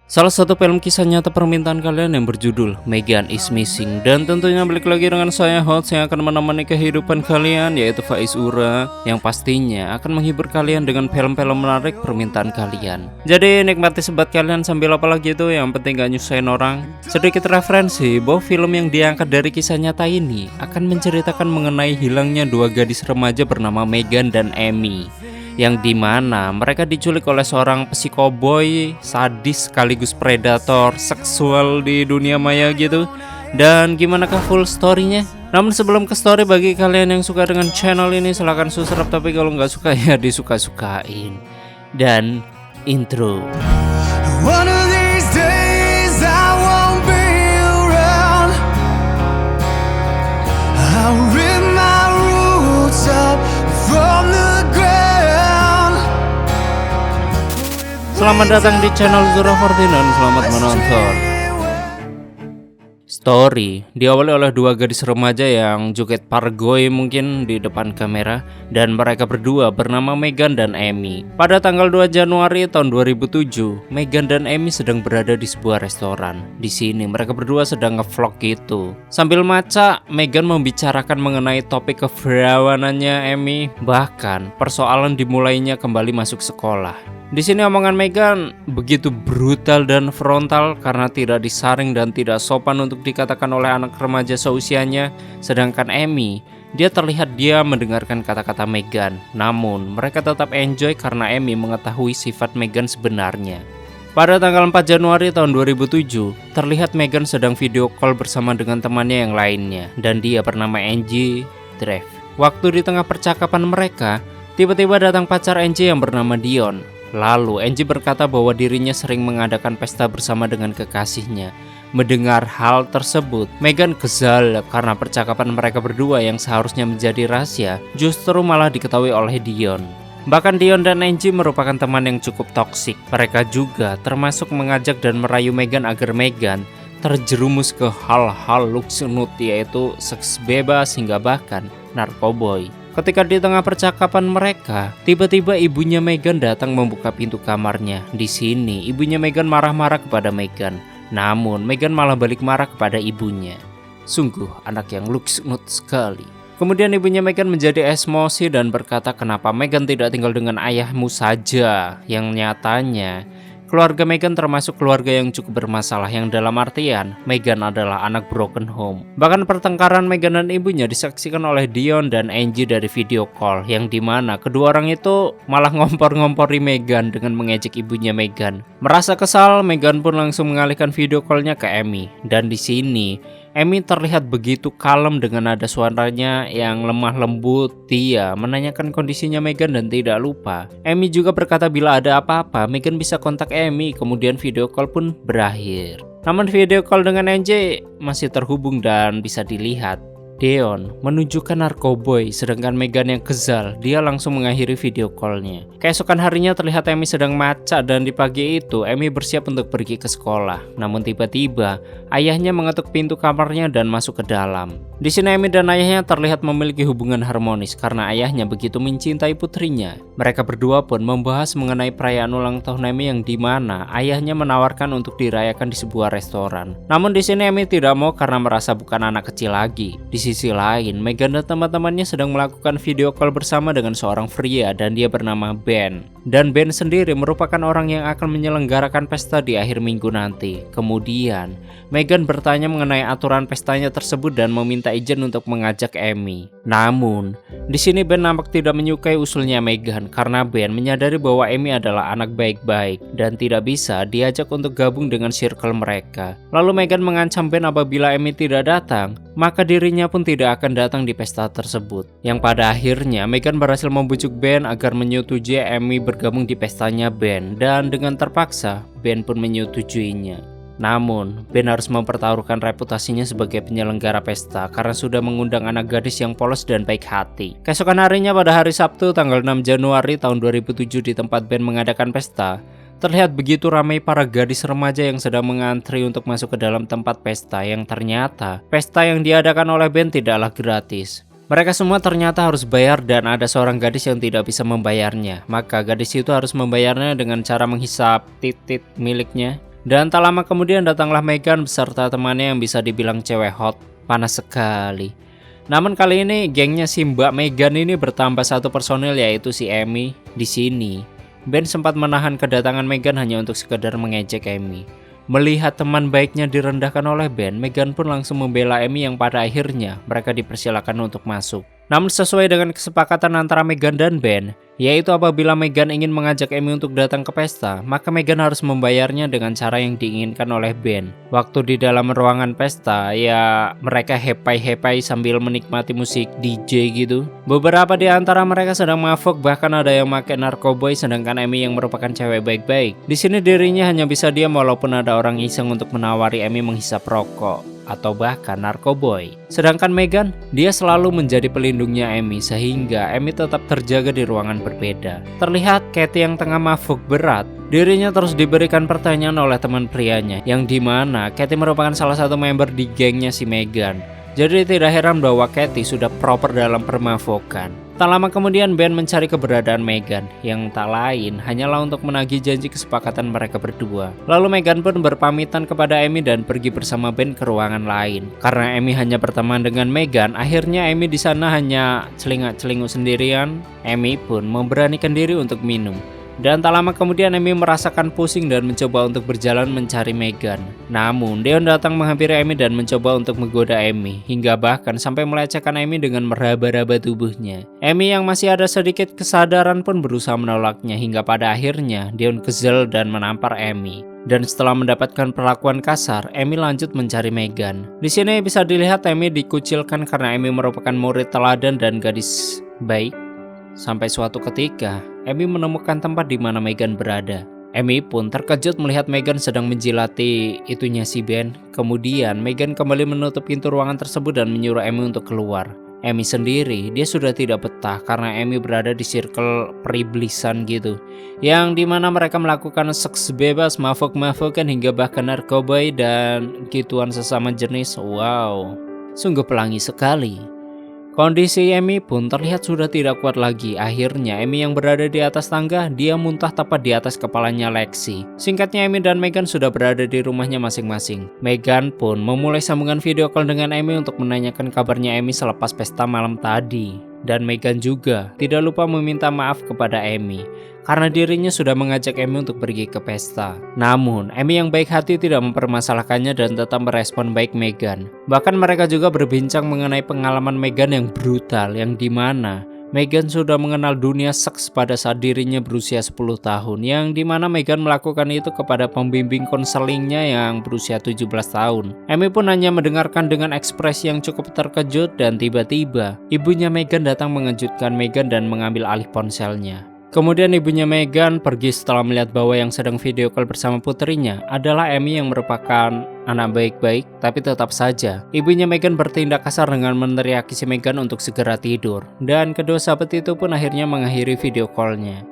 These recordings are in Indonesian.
Salah satu film kisah nyata permintaan kalian yang berjudul Megan is Missing. Dan tentunya balik lagi dengan saya host yang akan menemani kehidupan kalian, yaitu Faiz Ura, yang pastinya akan menghibur kalian dengan film-film menarik permintaan kalian. Jadi nikmati sebat kalian sambil apa lagi itu, yang penting gak nyusahin orang. Sedikit referensi bahwa film yang diangkat dari kisah nyata ini akan menceritakan mengenai hilangnya dua gadis remaja bernama Megan dan Amy, yang dimana mereka diculik oleh seorang psikoboy, sadis sekaligus predator seksual di dunia maya gitu. Dan gimanakah full story-nya? Namun sebelum ke story, bagi kalian yang suka dengan channel ini silahkan subscribe, tapi kalau nggak suka ya disuka-sukain. Dan intro. One of these days I won't be around. I'll rip my roots up from the ground. Selamat datang di channel Zura14 dan selamat menonton. Story diawali oleh dua gadis remaja yang joget pargoy mungkin di depan kamera, dan mereka berdua bernama Megan dan Amy. Pada tanggal 2 Januari tahun 2007, Megan dan Amy sedang berada di sebuah restoran. Di sini mereka berdua sedang ngevlog gitu. Sambil maca, Megan membicarakan mengenai topik keperawanannya Amy, bahkan persoalan dimulainya kembali masuk sekolah. Di sini omongan Megan begitu brutal dan frontal karena tidak disaring dan tidak sopan untuk dikatakan oleh anak remaja seusianya. Sedangkan Amy, dia terlihat dia mendengarkan kata-kata Megan. Namun mereka tetap enjoy karena Amy mengetahui sifat Megan sebenarnya. Pada tanggal 4 Januari tahun 2007, terlihat Megan sedang video call bersama dengan temannya yang lainnya, dan dia bernama Angie Dreve. Waktu di tengah percakapan mereka, tiba-tiba datang pacar Angie yang bernama Dion. Lalu Angie berkata bahwa dirinya sering mengadakan pesta bersama dengan kekasihnya. Mendengar hal tersebut, Megan kesal karena percakapan mereka berdua yang seharusnya menjadi rahasia justru malah diketahui oleh Dion. Bahkan Dion dan Angie merupakan teman yang cukup toksik. Mereka juga termasuk mengajak dan merayu Megan agar Megan terjerumus ke hal-hal luksnut, yaitu seks bebas hingga bahkan narkoboy. Ketika di tengah percakapan mereka, tiba-tiba ibunya Megan datang membuka pintu kamarnya. Di sini, ibunya Megan marah-marah kepada Megan. Namun, Megan malah balik marah kepada ibunya. Sungguh anak yang luksnut sekali. Kemudian ibunya Megan menjadi emosi dan berkata, kenapa Megan tidak tinggal dengan ayahmu saja? Yang nyatanya, keluarga Megan termasuk keluarga yang cukup bermasalah, yang dalam artian Megan adalah anak broken home. Bahkan pertengkaran Megan dan ibunya disaksikan oleh Dion dan Angie dari video call, yang dimana kedua orang itu malah ngompor-ngompori Megan dengan mengejek ibunya Megan. Merasa kesal, Megan pun langsung mengalihkan video callnya ke Amy. Dan di sini Amy terlihat begitu kalem dengan nada suaranya yang lemah lembut. Dia menanyakan kondisinya Megan dan tidak lupa Amy juga berkata bila ada apa-apa Megan bisa kontak Amy. Kemudian video call pun berakhir. Namun video call dengan Angie masih terhubung dan bisa dilihat Dion menunjukkan narkoboy, sedangkan Megan yang kesal, dia langsung mengakhiri video callnya. Keesokan harinya terlihat Amy sedang maca, dan di pagi itu Amy bersiap untuk pergi ke sekolah. Namun tiba-tiba ayahnya mengetuk pintu kamarnya dan masuk ke dalam. Di sini Amy dan ayahnya terlihat memiliki hubungan harmonis karena ayahnya begitu mencintai putrinya. Mereka berdua pun membahas mengenai perayaan ulang tahun Amy yang dimana ayahnya menawarkan untuk dirayakan di sebuah restoran. Namun di sini Amy tidak mau karena merasa bukan anak kecil lagi. Di sisi lain, Megan dan teman-temannya sedang melakukan video call bersama dengan seorang pria dan dia bernama Ben. Dan Ben sendiri merupakan orang yang akan menyelenggarakan pesta di akhir minggu nanti. Kemudian, Megan bertanya mengenai aturan pestanya tersebut dan meminta izin untuk mengajak Amy. Namun, di sini Ben nampak tidak menyukai usulnya Megan karena Ben menyadari bahwa Amy adalah anak baik-baik dan tidak bisa diajak untuk gabung dengan circle mereka. Lalu Megan mengancam Ben apabila Amy tidak datang, maka dirinya pun tidak akan datang di pesta tersebut. Yang pada akhirnya Megan berhasil membujuk Ben agar menyetujui Amy bergabung di pestanya Ben, dan dengan terpaksa Ben pun menyetujuinya. Namun, Ben harus mempertaruhkan reputasinya sebagai penyelenggara pesta karena sudah mengundang anak gadis yang polos dan baik hati. Keesokan harinya pada hari Sabtu tanggal 6 Januari tahun 2007 di tempat Ben mengadakan pesta, terlihat begitu ramai para gadis remaja yang sedang mengantri untuk masuk ke dalam tempat pesta, yang ternyata pesta yang diadakan oleh Ben tidaklah gratis. Mereka semua ternyata harus bayar dan ada seorang gadis yang tidak bisa membayarnya. Maka gadis itu harus membayarnya dengan cara menghisap titik miliknya. Dan tak lama kemudian datanglah Meghan beserta temannya yang bisa dibilang cewek hot, panas sekali. Namun kali ini gengnya si Mbak Meghan ini bertambah satu personil, yaitu si Amy. Di sini, Ben sempat menahan kedatangan Meghan hanya untuk sekedar mengejek Amy. Melihat teman baiknya direndahkan oleh Ben, Meghan pun langsung membela Amy yang pada akhirnya mereka dipersilakan untuk masuk. Namun sesuai dengan kesepakatan antara Meghan dan Ben, yaitu apabila Meghan ingin mengajak Amy untuk datang ke pesta, maka Meghan harus membayarnya dengan cara yang diinginkan oleh Ben. Waktu di dalam ruangan pesta, ya mereka happy-happy sambil menikmati musik DJ gitu. Beberapa di antara mereka sedang mabuk, bahkan ada yang pakai narkoboy, sedangkan Amy yang merupakan cewek baik-baik. Di sini dirinya hanya bisa diam walaupun ada orang iseng untuk menawari Amy menghisap rokok atau bahkan narkoboy. Sedangkan Meghan, dia selalu menjadi pelindungnya Amy sehingga Amy tetap terjaga di ruangan berbeda. Terlihat Katie yang tengah mabuk berat, dirinya terus diberikan pertanyaan oleh teman prianya, yang dimana Katie merupakan salah satu member di gengnya si Meghan. Jadi tidak heran bahwa Katie sudah proper dalam permabukan. Tak lama kemudian Ben mencari keberadaan Meghan, yang tak lain hanyalah untuk menagih janji kesepakatan mereka berdua. Lalu Meghan pun berpamitan kepada Amy dan pergi bersama Ben ke ruangan lain. Karena Amy hanya berteman dengan Meghan, akhirnya Amy di sana hanya celingak-celinguk sendirian. Amy pun memberanikan diri untuk minum. Dan tak lama kemudian Amy merasakan pusing dan mencoba untuk berjalan mencari Meghan. Namun Deon datang menghampiri Amy dan mencoba untuk menggoda Amy, hingga bahkan sampai melecehkan Amy dengan meraba-raba tubuhnya. Amy yang masih ada sedikit kesadaran pun berusaha menolaknya, hingga pada akhirnya Deon kesal dan menampar Amy. Dan setelah mendapatkan perlakuan kasar, Amy lanjut mencari Meghan. Di sini bisa dilihat Amy dikucilkan karena Amy merupakan murid teladan dan gadis baik. Sampai suatu ketika, Amy menemukan tempat di mana Meghan berada. Amy pun terkejut melihat Meghan sedang menjilati itunya si Ben. Kemudian Meghan kembali menutup pintu ruangan tersebut dan menyuruh Amy untuk keluar. Amy sendiri, dia sudah tidak betah karena Amy berada di circle periblisan gitu, yang dimana mereka melakukan seks bebas, mabuk-mabukan hingga bahkan narkoboy dan gituan sesama jenis. Wow, sungguh pelangi sekali. Kondisi Amy pun terlihat sudah tidak kuat lagi. Akhirnya Amy yang berada di atas tangga, dia muntah tepat di atas kepalanya Lexi. Singkatnya Amy dan Meghan sudah berada di rumahnya masing-masing. Meghan pun memulai sambungan video call dengan Amy untuk menanyakan kabarnya Amy selepas pesta malam tadi. Dan Meghan juga tidak lupa meminta maaf kepada Amy karena dirinya sudah mengajak Amy untuk pergi ke pesta. Namun Amy yang baik hati tidak mempermasalahkannya dan tetap merespon baik Meghan. Bahkan mereka juga berbincang mengenai pengalaman Meghan yang brutal, yang dimana Meghan sudah mengenal dunia seks pada saat dirinya berusia 10 tahun, yang dimana Meghan melakukan itu kepada pembimbing konselingnya yang berusia 17 tahun. Amy pun hanya mendengarkan dengan ekspresi yang cukup terkejut, dan tiba-tiba ibunya Meghan datang mengejutkan Meghan dan mengambil alih ponselnya. Kemudian ibunya Meghan pergi setelah melihat bahwa yang sedang video call bersama putrinya adalah Amy yang merupakan anak baik-baik, tapi tetap saja ibunya Meghan bertindak kasar dengan meneriaki si Meghan untuk segera tidur. Dan kedua sahabat itu pun akhirnya mengakhiri video callnya.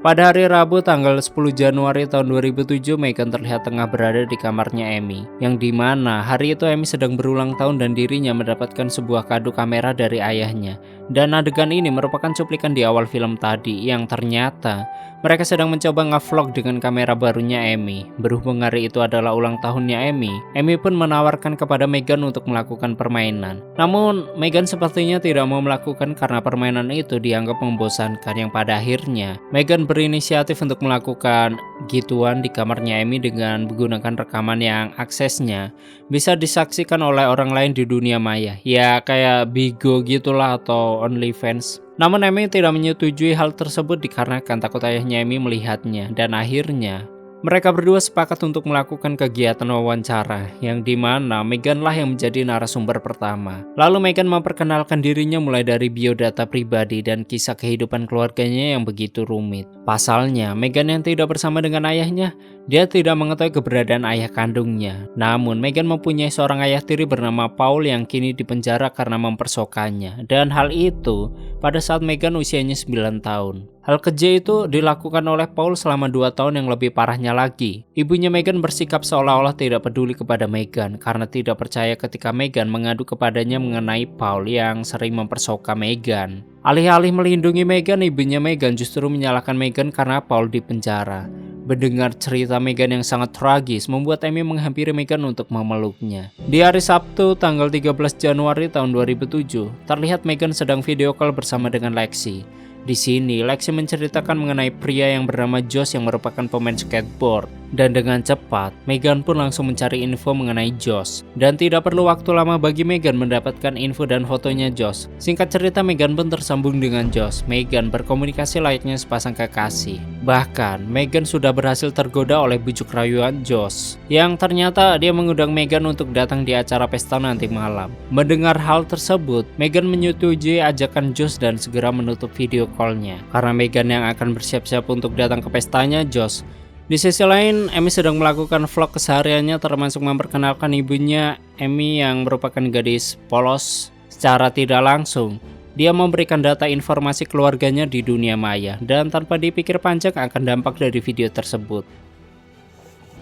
Pada hari Rabu tanggal 10 Januari tahun 2007, Meghan terlihat tengah berada di kamarnya Amy, yang dimana hari itu Amy sedang berulang tahun dan dirinya mendapatkan sebuah kado kamera dari ayahnya. Dan adegan ini merupakan cuplikan di awal film tadi, yang ternyata mereka sedang mencoba nge-vlog dengan kamera barunya Amy. Berhubung hari itu adalah ulang tahunnya Amy pun menawarkan kepada Meghan untuk melakukan permainan. Namun Meghan sepertinya tidak mau melakukan karena permainan itu dianggap membosankan, yang pada akhirnya Meghan berinisiatif untuk melakukan gituan di kamarnya Amy dengan menggunakan rekaman yang aksesnya bisa disaksikan oleh orang lain di dunia maya. Ya kayak Bigo gitulah atau OnlyFans. Namun Amy tidak menyetujui hal tersebut dikarenakan takut ayahnya Amy melihatnya, dan akhirnya mereka berdua sepakat untuk melakukan kegiatan wawancara, yang dimana Meghan lah yang menjadi narasumber pertama. Lalu Meghan memperkenalkan dirinya mulai dari biodata pribadi dan kisah kehidupan keluarganya yang begitu rumit. Pasalnya, Meghan yang tidak bersama dengan ayahnya, dia tidak mengetahui keberadaan ayah kandungnya. Namun Meghan mempunyai seorang ayah tiri bernama Paul yang kini dipenjara karena memperkosaannya. Dan hal itu pada saat Meghan usianya 9 tahun. Hal keji itu dilakukan oleh Paul selama 2 tahun. Yang lebih parahnya lagi, ibunya Meghan bersikap seolah-olah tidak peduli kepada Meghan karena tidak percaya ketika Meghan mengadu kepadanya mengenai Paul yang sering memperkosa Meghan. Alih-alih melindungi Meghan, ibunya Meghan justru menyalahkan Meghan karena Paul dipenjara. Mendengar cerita Meghan yang sangat tragis membuat Amy menghampiri Meghan untuk memeluknya. Di hari Sabtu tanggal 13 Januari tahun 2007, terlihat Meghan sedang video call bersama dengan Lexi. Di sini, Lexi menceritakan mengenai pria yang bernama Josh yang merupakan pemain skateboard. Dan dengan cepat, Meghan pun langsung mencari info mengenai Josh. Dan tidak perlu waktu lama bagi Meghan mendapatkan info dan fotonya Josh. Singkat cerita, Meghan pun tersambung dengan Josh. Meghan berkomunikasi layaknya sepasang kekasih. Bahkan, Meghan sudah berhasil tergoda oleh bujuk rayuan Josh, yang ternyata dia mengundang Meghan untuk datang di acara pesta nanti malam. Mendengar hal tersebut, Meghan menyetujui ajakan Josh dan segera menutup video call-nya. Karena Meghan yang akan bersiap-siap untuk datang ke pestanya Josh. Di sisi lain, Amy sedang melakukan vlog kesehariannya termasuk memperkenalkan ibunya, Amy yang merupakan gadis polos. Secara tidak langsung, dia memberikan data informasi keluarganya di dunia maya dan tanpa dipikir panjang akan dampak dari video tersebut.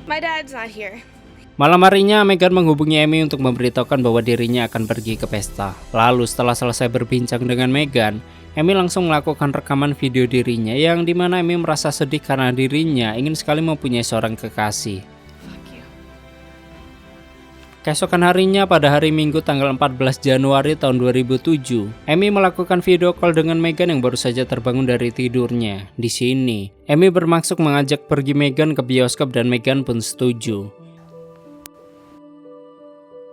My dad's not here. Malam harinya, Meghan menghubungi Amy untuk memberitahukan bahwa dirinya akan pergi ke pesta. Lalu setelah selesai berbincang dengan Meghan, Amy langsung melakukan rekaman video dirinya yang dimana Amy merasa sedih karena dirinya ingin sekali mempunyai seorang kekasih. Keesokan harinya pada hari Minggu tanggal 14 Januari tahun 2007, Amy melakukan video call dengan Meghan yang baru saja terbangun dari tidurnya. Di sini, Amy bermaksud mengajak pergi Meghan ke bioskop dan Meghan pun setuju.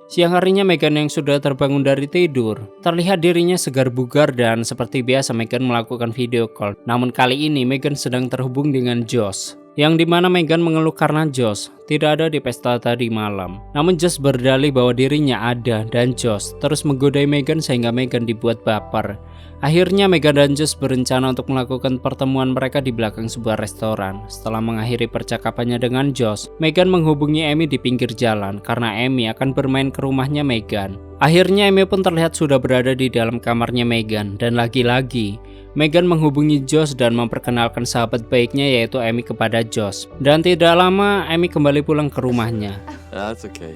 Siang harinya Meghan yang sudah terbangun dari tidur, terlihat dirinya segar bugar dan seperti biasa Meghan melakukan video call. Namun kali ini Meghan sedang terhubung dengan Josh, yang dimana Meghan mengeluh karena Josh tidak ada di pesta tadi malam. Namun Josh berdalih bahwa dirinya ada dan Josh terus menggodai Meghan sehingga Meghan dibuat baper. Akhirnya Meghan dan Josh berencana untuk melakukan pertemuan mereka di belakang sebuah restoran. Setelah mengakhiri percakapannya dengan Josh, Meghan menghubungi Amy di pinggir jalan karena Amy akan bermain ke rumahnya Meghan. Akhirnya Amy pun terlihat sudah berada di dalam kamarnya Meghan dan lagi-lagi Meghan menghubungi Josh dan memperkenalkan sahabat baiknya yaitu Amy kepada Josh. Dan tidak lama Amy kembali pulang ke rumahnya. That's okay.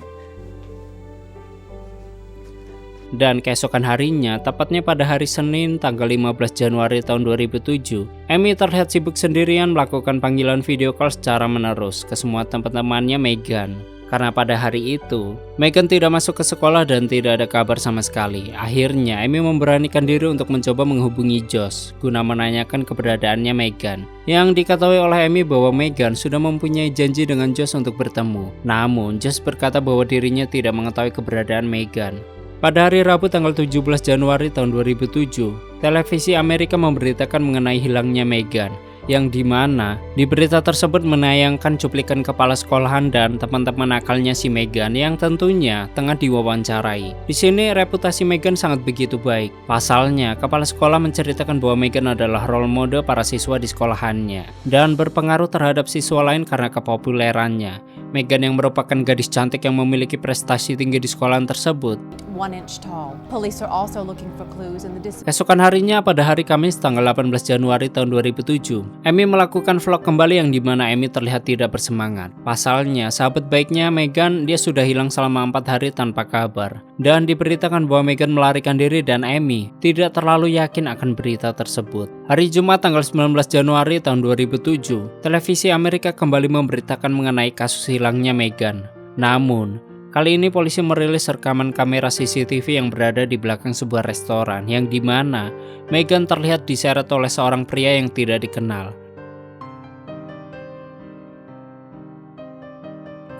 Dan keesokan harinya, tepatnya pada hari Senin tanggal 15 Januari tahun 2007, Amy terlihat sibuk sendirian melakukan panggilan video call secara menerus ke semua teman-temannya Meghan. Karena pada hari itu, Meghan tidak masuk ke sekolah dan tidak ada kabar sama sekali. Akhirnya, Amy memberanikan diri untuk mencoba menghubungi Josh guna menanyakan keberadaannya Meghan. Yang diketahui oleh Amy bahwa Meghan sudah mempunyai janji dengan Josh untuk bertemu. Namun, Josh berkata bahwa dirinya tidak mengetahui keberadaan Meghan. Pada hari Rabu tanggal 17 Januari tahun 2007, televisi Amerika memberitakan mengenai hilangnya Meghan, yang dimana di berita tersebut menayangkan cuplikan kepala sekolahan dan teman-teman nakalnya si Meghan yang tentunya tengah diwawancarai. Di sini reputasi Meghan sangat begitu baik. Pasalnya, kepala sekolah menceritakan bahwa Meghan adalah role model para siswa di sekolahannya dan berpengaruh terhadap siswa lain karena kepopulerannya. Meghan yang merupakan gadis cantik yang memiliki prestasi tinggi di sekolahan tersebut. 1 inch tall. Police are also looking for clues in the distance. Keesokan harinya pada hari Kamis tanggal 18 Januari tahun 2007, Amy melakukan vlog kembali yang dimana Amy terlihat tidak bersemangat. Pasalnya, sahabat baiknya Meghan dia sudah hilang selama 4 hari tanpa kabar. Dan diberitakan bahwa Meghan melarikan diri dan Amy tidak terlalu yakin akan berita tersebut. Hari Jumat tanggal 19 Januari tahun 2007, televisi Amerika kembali memberitakan mengenai kasus hilangnya Meghan. Namun, kali ini polisi merilis rekaman kamera CCTV yang berada di belakang sebuah restoran yang dimana Meghan terlihat diseret oleh seorang pria yang tidak dikenal.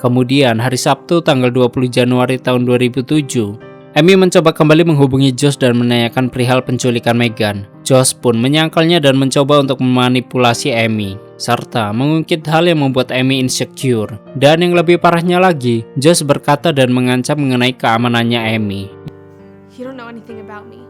Kemudian hari Sabtu tanggal 20 Januari tahun 2007, Amy mencoba kembali menghubungi Josh dan menanyakan perihal penculikan Meghan. Josh pun menyangkalnya dan mencoba untuk memanipulasi Amy, serta mengungkit hal yang membuat Amy insecure. Dan yang lebih parahnya lagi, Josh berkata dan mengancam mengenai keamanannya Amy. You don't know anything about me.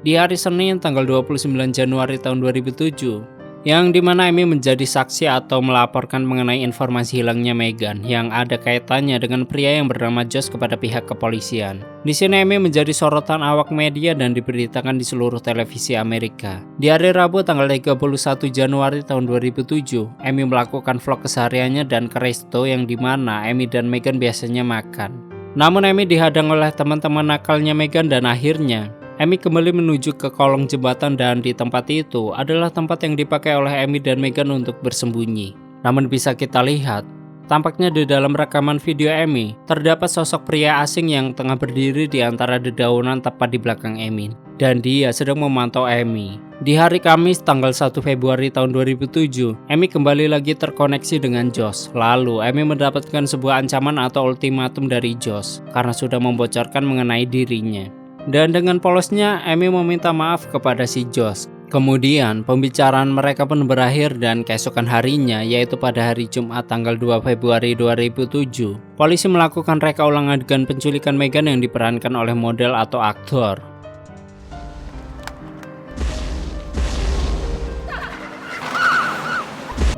Di hari Senin tanggal 29 Januari tahun 2007, yang dimana Amy menjadi saksi atau melaporkan mengenai informasi hilangnya Meghan yang ada kaitannya dengan pria yang bernama Josh kepada pihak kepolisian. Di sini Amy menjadi sorotan awak media dan diberitakan di seluruh televisi Amerika. Di hari Rabu tanggal 31 Januari tahun 2007, Amy melakukan vlog kesehariannya dan ke resto yang dimana Amy dan Meghan biasanya makan. Namun Amy dihadang oleh teman-teman nakalnya Meghan dan akhirnya Amy kembali menuju ke kolong jembatan dan di tempat itu adalah tempat yang dipakai oleh Amy dan Megan untuk bersembunyi. Namun bisa kita lihat, tampaknya di dalam rekaman video Amy, terdapat sosok pria asing yang tengah berdiri di antara dedaunan tepat di belakang Amy. Dan dia sedang memantau Amy. Di hari Kamis tanggal 1 Februari tahun 2007, Amy kembali lagi terkoneksi dengan Josh. Lalu Amy mendapatkan sebuah ancaman atau ultimatum dari Josh karena sudah membocorkan mengenai dirinya. Dan dengan polosnya, Amy meminta maaf kepada si Josh. Kemudian pembicaraan mereka pun berakhir dan keesokan harinya, yaitu pada hari Jumat tanggal 2 Februari 2007, polisi melakukan reka ulang adegan penculikan Megan yang diperankan oleh model atau aktor.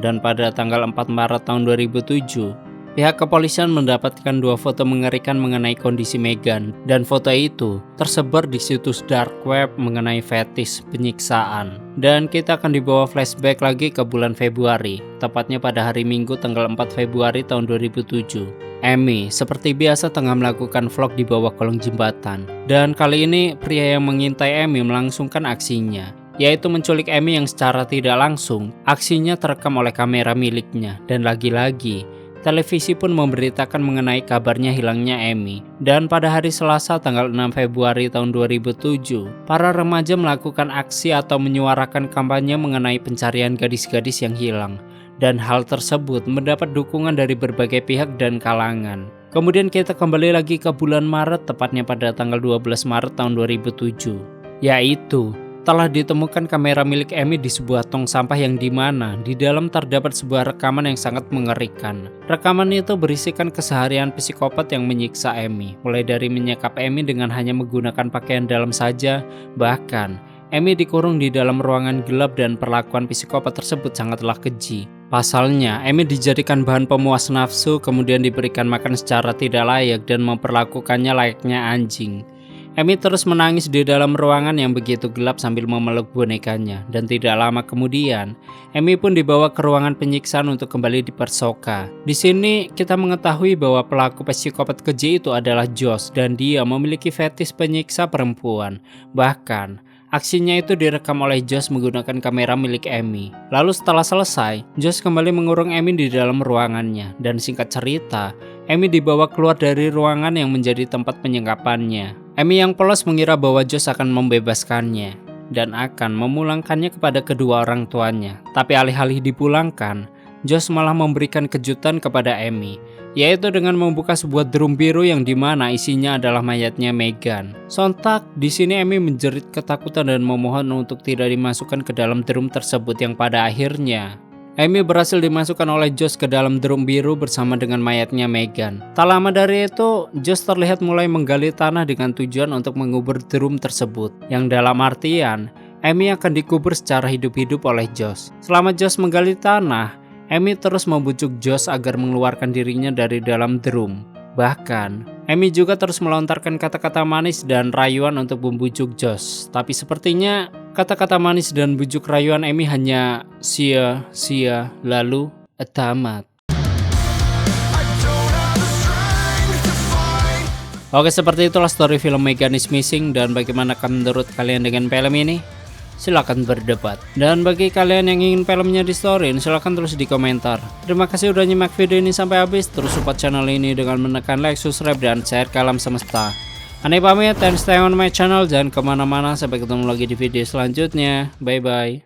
Dan pada tanggal 4 Maret tahun 2007, pihak kepolisian mendapatkan 2 foto mengerikan mengenai kondisi Megan, dan foto itu tersebar di situs dark web mengenai fetis penyiksaan. Dan kita akan dibawa flashback lagi ke bulan Februari, tepatnya pada hari Minggu tanggal 4 Februari tahun 2007. Amy seperti biasa tengah melakukan vlog di bawah kolong jembatan, dan kali ini pria yang mengintai Amy melangsungkan aksinya, yaitu menculik Amy yang secara tidak langsung aksinya terekam oleh kamera miliknya. Dan lagi-lagi televisi pun memberitakan mengenai kabarnya hilangnya Amy. Dan pada hari Selasa tanggal 6 Februari tahun 2007, para remaja melakukan aksi atau menyuarakan kampanye mengenai pencarian gadis-gadis yang hilang. Dan hal tersebut mendapat dukungan dari berbagai pihak dan kalangan. Kemudian kita kembali lagi ke bulan Maret, tepatnya pada tanggal 12 Maret tahun 2007, yaitu telah ditemukan kamera milik Amy di sebuah tong sampah yang dimana di dalam terdapat sebuah rekaman yang sangat mengerikan. Rekaman itu berisikan keseharian psikopat yang menyiksa Amy, mulai dari menyekap Amy dengan hanya menggunakan pakaian dalam saja, bahkan Amy dikurung di dalam ruangan gelap dan perlakuan psikopat tersebut sangatlah keji. Pasalnya, Amy dijadikan bahan pemuas nafsu, kemudian diberikan makan secara tidak layak dan memperlakukannya layaknya anjing. Amy terus menangis di dalam ruangan yang begitu gelap sambil memeluk bonekanya, dan tidak lama kemudian Amy pun dibawa ke ruangan penyiksaan untuk kembali dipersoka. Di sini kita mengetahui bahwa pelaku psikopat keji itu adalah Josh, dan dia memiliki fetis penyiksa perempuan. Bahkan aksinya itu direkam oleh Josh menggunakan kamera milik Amy. Lalu setelah selesai, Josh kembali mengurung Amy di dalam ruangannya, dan singkat cerita, Amy dibawa keluar dari ruangan yang menjadi tempat penyekapannya. Amy yang polos mengira bahwa Josh akan membebaskannya dan akan memulangkannya kepada kedua orang tuanya. Tapi alih-alih dipulangkan, Josh malah memberikan kejutan kepada Amy, yaitu dengan membuka sebuah drum biru yang dimana isinya adalah mayatnya Megan. Sontak di sini Amy menjerit ketakutan dan memohon untuk tidak dimasukkan ke dalam drum tersebut, yang pada akhirnya Amy berhasil dimasukkan oleh Josh ke dalam drum biru bersama dengan mayatnya Megan. Tak lama dari itu, Josh terlihat mulai menggali tanah dengan tujuan untuk mengubur drum tersebut, yang dalam artian Amy akan dikubur secara hidup-hidup oleh Josh. Selama Josh menggali tanah, Amy terus membujuk Josh agar mengeluarkan dirinya dari dalam drum. Bahkan, Amy juga terus melontarkan kata-kata manis dan rayuan untuk membujuk Josh. Tapi sepertinya kata-kata manis dan bujuk rayuan Amy hanya sia-sia, lalu tamat. Oke, seperti itulah story film Megan is Missing. Dan bagaimanakah menurut kalian dengan film ini? Silahkan berdebat. Dan bagi kalian yang ingin filmnya di storyin, silahkan tulis di komentar. Terima kasih udah nyimak video ini sampai habis. Terus support channel ini dengan menekan like, subscribe, dan share ke alam semesta. Aneh pamit, and stay on my channel. Jangan kemana-mana, sampai ketemu lagi di video selanjutnya. Bye bye.